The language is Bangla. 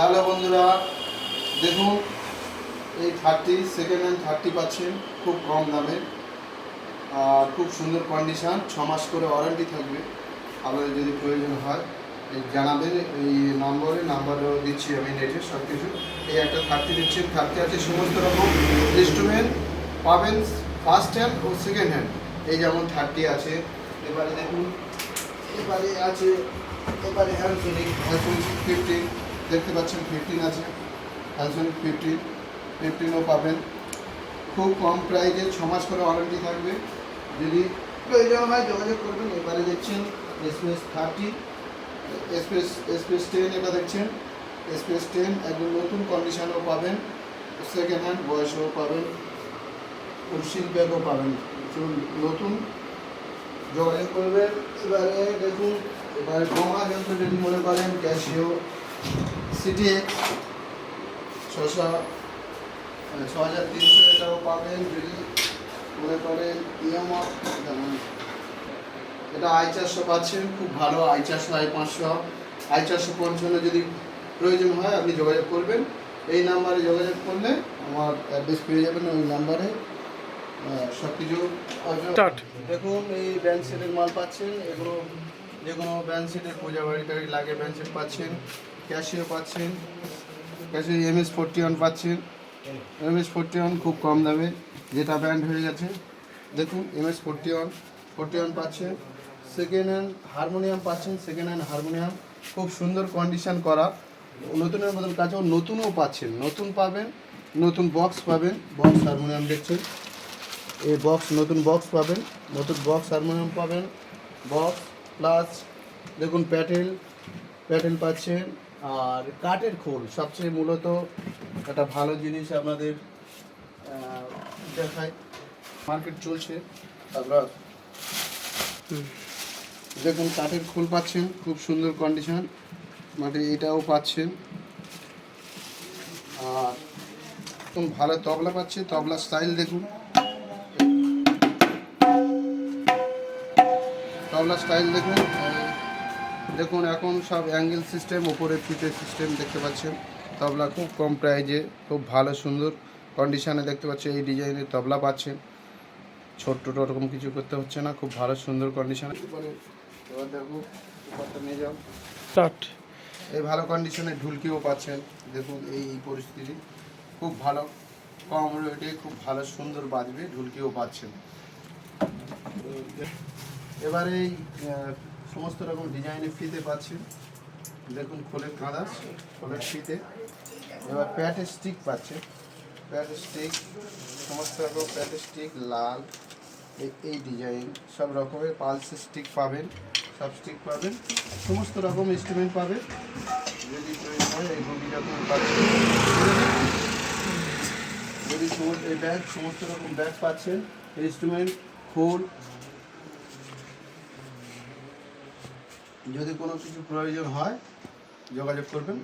হ্যালো বন্ধুরা, দেখুন এই 30 সেকেন্ড হ্যান্ড 30 পাচ্ছেন খুব কম দামে আর খুব সুন্দর কন্ডিশান। 6 মাস করে ওয়ারেন্টি থাকবে। আপনাদের যদি প্রয়োজন হয় জানাবেন, এই নাম্বারও দিচ্ছি আমি নেটে সব কিছু। এই একটা 30 দিচ্ছেন, 30 আছে সমস্ত রকম ইনস্ট্রুমেন্ট পাবেন, ফার্স্ট হ্যান্ড ও সেকেন্ড হ্যান্ড। এই যেমন 30 আছে, এবারে দেখুন এবারে আছে, এবারে হ্যান্ডসোনিক 15 দেখতে পাচ্ছেন, 15 আছে হ্যান্ডসোনিক 15ও পাবেন খুব কম প্রাইসে। 6 মাস করে ওয়ারেন্টি থাকবে, যদি প্রয়োজন হয় যোগাযোগ করবেন। এবারে দেখছেন এসপিএস 30, এসপিএস 10, এটা দেখছেন এসপিএস 10 একদম নতুন কন্ডিশনও পাবেন, সেকেন্ড হ্যান্ড বয়সও পাবেন, সিল ব্যাগও পাবেন, নতুন যোগাযোগ করবেন। এবারে দেখুন, এবারে কমা যন্ত্র যদি মনে করেন ক্যাশিও সিটিএক্স 6300 এটাও পাবেন। যদি মনে করেন ইয়ামা, এটা i400 পাচ্ছেন খুব ভালো, i400 i500 i455 যদি প্রয়োজন হয় আপনি যোগাযোগ করবেন। এই নাম্বারে যোগাযোগ করলে আমার অ্যাড্রেস পেয়ে যাবেন, ওই নাম্বারে সব কিছু। দেখুন এই ব্যান্ড সেটের মাল পাচ্ছেন, এগুলো যে কোনো ব্যান্ড সেটের পূজা বাড়ি টাড়ি লাগে ব্যান্ড সেট পাচ্ছেন। ক্যাশিও পাচ্ছেন, ক্যাশিও MS41 পাচ্ছেন, MS41 খুব কম দামে, যেটা ব্যান্ড হয়ে গেছে। দেখুন MS41 পাচ্ছেন। সেকেন্ড হ্যান্ড হারমোনিয়াম পাচ্ছেন, সেকেন্ড হ্যান্ড হারমোনিয়াম খুব সুন্দর কন্ডিশন করা, নতুনের মতন কাছেও নতুনও পাচ্ছেন, নতুন পাবেন, নতুন বক্স পাবেন। বক্স হারমোনিয়াম দেখছেন, এই বক্স নতুন বক্স পাবেন, নতুন বক্স হারমোনিয়াম পাবেন, বক্স প্লাস দেখুন প্যাটেল পাচ্ছেন। আর কাঠের খোল সবচেয়ে মূলত একটা ভালো জিনিস আপনাদের দেখায়, মার্কেট চলছে। তারপর দেখুন কাঠের খোল পাচ্ছেন খুব সুন্দর কন্ডিশন, মানে এটাও পাচ্ছেন। আর খুব ভালো তবলা পাচ্ছে, তবলা স্টাইল দেখুন, তবলা স্টাইল দেখুন। দেখুন এখন সব অ্যাঙ্গেল সিস্টেম, ওপরে ফিতে সিস্টেম দেখতে পাচ্ছেন। তবলা খুব কম প্রাইজে খুব ভালো সুন্দর কন্ডিশানে দেখতে পাচ্ছেন, এই ডিজাইনের তবলা পাচ্ছেন। ছোট্ট ওরকম কিছু করতে হচ্ছে না, খুব ভালো সুন্দর কন্ডিশানে। এবার দেখো ব্যাপারটা নিয়ে যাও স্টার্ট। এই ভালো কন্ডিশনে ঢুলকিও পাচ্ছেন, দেখুন এই পরিস্থিতি খুব ভালো, কম রেটে খুব ভালো সুন্দর বাজবে, ঢুলকিও পাচ্ছেন। এবারে এই সমস্ত রকম ডিজাইনের ফিতে পাচ্ছেন, দেখুন খোলের কাঁদা, খোলের ফিতে। এবার প্যাটের স্টিক পাচ্ছেন, প্যাটের স্টিক সমস্ত রকম প্যাটের স্টিক, লাল এই ডিজাইন সব রকমের পালসের স্টিক পাবেন, সব স্টিক পাবেন, সমস্ত রকম ইনস্ট্রুমেন্ট পাবেন। যদি প্রয়োজন হয় এই গভীর রকম পাচ্ছেন, যদি এই ব্যাগ সমস্ত রকম ব্যাগ পাচ্ছেন, ইনস্ট্রুমেন্ট খোল। যদি কোনো কিছু প্রয়োজন হয় যোগাযোগ করবেন।